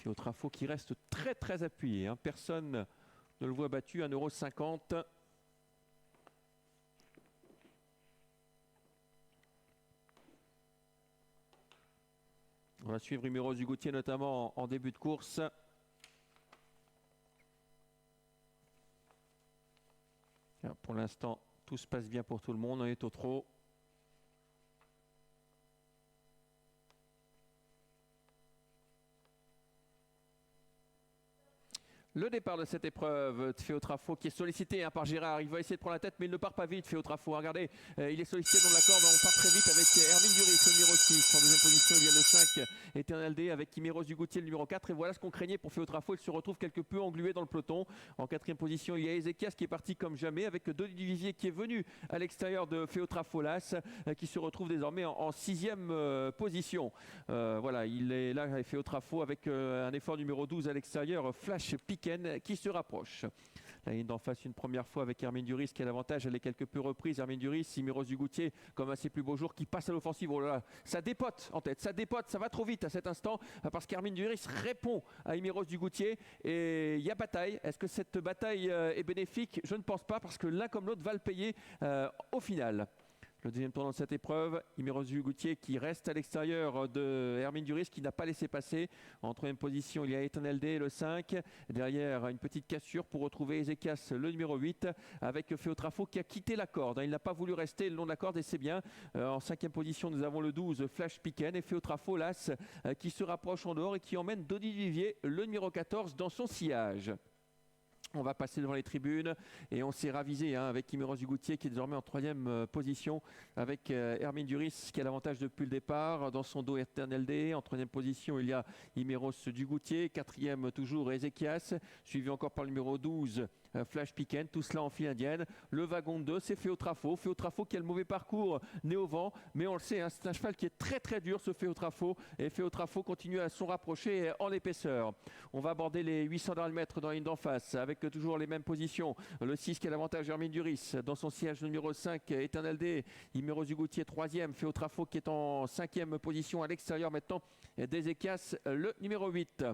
Féotrafo qui reste très appuyé. Hein. Personne ne le voit battu. 1,50 €. On va suivre Numéros du Goutier notamment en début de course. Pour l'instant, tout se passe bien pour tout le monde. On est au trot. Le départ de cette épreuve de Féotrafo qui est sollicité par Gérard. Il va essayer de prendre la tête, mais il ne part pas vite. Féotrafo, regardez, il est sollicité dans la corde. On part très vite avec Hermine Duris, le numéro 6. En deuxième position, il y a le 5, Éternel D, avec Kiméros du Goutier, le numéro 4. Et voilà ce qu'on craignait pour Féotrafo. Il se retrouve quelque peu englué dans le peloton. En quatrième position, il y a Ézéchias qui est parti comme jamais, avec Denis Duvivier qui est venu à l'extérieur de Féotrafo Las, qui se retrouve désormais en sixième position. Voilà, il est là, Féotrafo, avec un effort numéro 12 à l'extérieur, Flash Piquen, qui se rapproche. La ligne d'en face une première fois avec Hermine Duris qui a l'avantage, elle est quelque peu reprise. Hermine Duris, Siméros du Goutier, comme à ses plus beaux jours, qui passe à l'offensive. Oh là là, ça dépote en tête, ça dépote, ça va trop vite à cet instant parce qu'Hermine Duris répond à Siméros du Goutier et il y a bataille. Est-ce que cette bataille est bénéfique? Je ne pense pas parce que l'un comme l'autre va le payer au final. Le deuxième tournant de cette épreuve, Numéros du Goutier qui reste à l'extérieur de Hermine Duris qui n'a pas laissé passer. En troisième position, il y a Éternel D, le 5. Derrière, une petite cassure pour retrouver Ézéchias, le numéro 8, avec Féotrafo qui a quitté la corde. Il n'a pas voulu rester le long de la corde et c'est bien. En cinquième position, nous avons le 12, Flash Piquen, et Féotrafo Las qui se rapproche en dehors et qui emmène Denis Duvivier, le numéro 14, dans son sillage. On va passer devant les tribunes et on s'est ravisé avec Numéros du Goutier qui est désormais en troisième position avec Hermine Duris qui a l'avantage depuis le départ. Dans son dos, Éternel D. En troisième position, il y a Numéros du Goutier. Quatrième, toujours Ézéchias. Suivi encore par le numéro 12, Flash Piquen. Tout cela en file indienne. Le wagon 2, c'est Féotrafo. Féotrafo qui a le mauvais parcours, né au vent. Mais on le sait, c'est un cheval qui est très dur, ce Féotrafo. Et Féotrafo continue à s'en rapprocher en épaisseur. On va aborder les 800 derniers mètres dans la ligne d'en face avec toujours les mêmes positions. Le 6 qui a l'avantage, Hermine Duris. Dans son siège numéro 5, Éternel D. Numéros du Goutier, 3e. Féotrafo qui est en 5e position à l'extérieur maintenant d'Ézéchias, le numéro 8.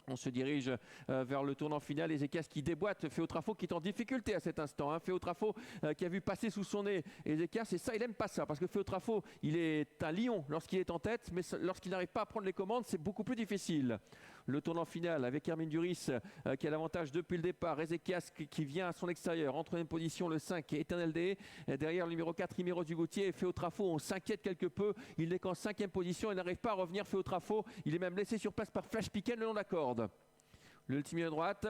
On se dirige vers le tournant final. Ézéchias qui déboîte Féotrafo qui est en difficulté à cet instant. Féotrafo qui a vu passer sous son nez Ézéchias, et ça, il n'aime pas ça parce que Féotrafo, il est un lion lorsqu'il est en tête, mais lorsqu'il n'arrive pas à prendre les commandes, c'est beaucoup plus difficile. Le tournant final avec Hermine Duris qui a l'avantage depuis le départ. Ézéchias qui vient à son extérieur. En troisième position, le 5, Éternel D. Derrière le numéro 4, Numéros du Goutier. Féotrafo, on s'inquiète quelque peu. Il n'est qu'en cinquième position. Il n'arrive pas à revenir, Féotrafo. Il est même laissé sur place par Flash Piquen le long de la corde. L'ultime à droite.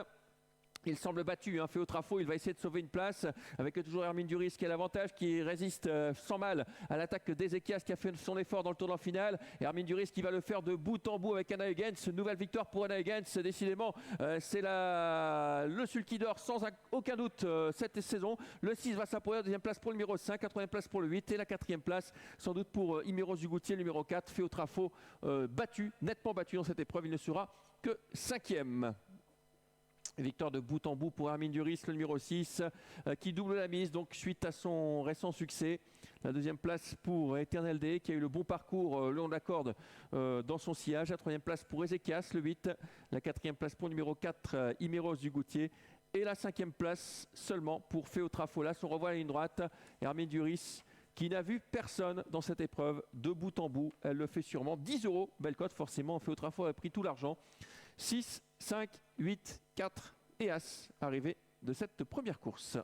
Il semble battu, Féotrafo, il va essayer de sauver une place avec toujours Hermine Duris qui a l'avantage, qui résiste sans mal à l'attaque d'Ézéchias qui a fait son effort dans le tournant final. Hermine Duris qui va le faire de bout en bout avec Anna Huygens. Nouvelle victoire pour Anna Huygens, décidément c'est le sulky d'or sans aucun doute cette saison. Le 6 va s'appuyer, deuxième place pour le numéro 5, quatrième place pour le 8 et la quatrième place sans doute pour Numéros du Goutier, le numéro 4. Féotrafo battu, nettement battu dans cette épreuve, il ne sera que 5e. Victoire de bout en bout pour Hermine Duris, le numéro 6, qui double la mise donc suite à son récent succès. La deuxième place pour Éternel D, qui a eu le bon parcours le long de la corde dans son sillage. La troisième place pour Ézéchias, le 8. La quatrième place pour le numéro 4, Numéros du Goutier. Et la cinquième place seulement pour Féotrafo. Là, on revoit la ligne droite. Hermine Duris, qui n'a vu personne dans cette épreuve de bout en bout. Elle le fait sûrement. 10 €, belle cote forcément. Féotrafo a pris tout l'argent. 6, 5, 8, 4 et As arrivé de cette première course.